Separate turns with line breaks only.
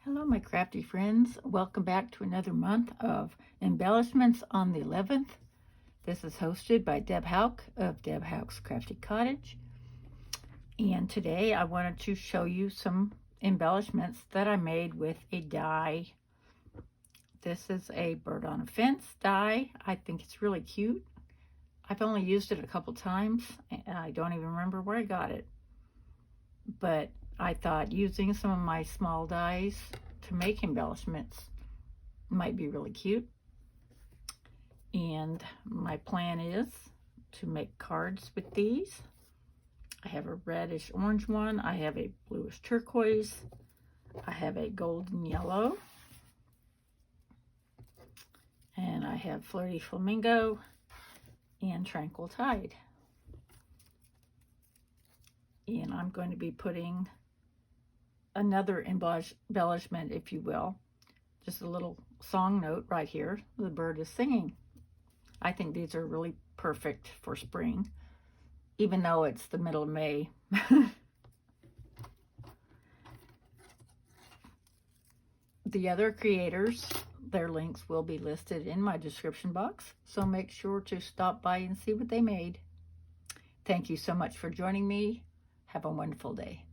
Hello, my crafty friends. Welcome back to another month of embellishments on the 11th. This is hosted by Deb Hauk of Deb Hauk's Crafty Cottage. And today I wanted to show you some embellishments that I made with a die. This is a bird on a fence die. I think it's really cute. I've only used it a couple times and I don't even remember where I got it. But I thought using some of my small dies to make embellishments might be really cute. And my plan is to make cards with these. I have a reddish orange one. I have a bluish turquoise. I have a golden yellow. And I have flirty flamingo and tranquil tide. And I'm going to be putting another embellishment, if you will, just a little song note right here. The bird is singing. I think these are really perfect for spring, even though it's the middle of May. The other creators, their links will be listed in my description box, so make sure to stop by and see what they made. Thank you so much for joining me. Have a wonderful day.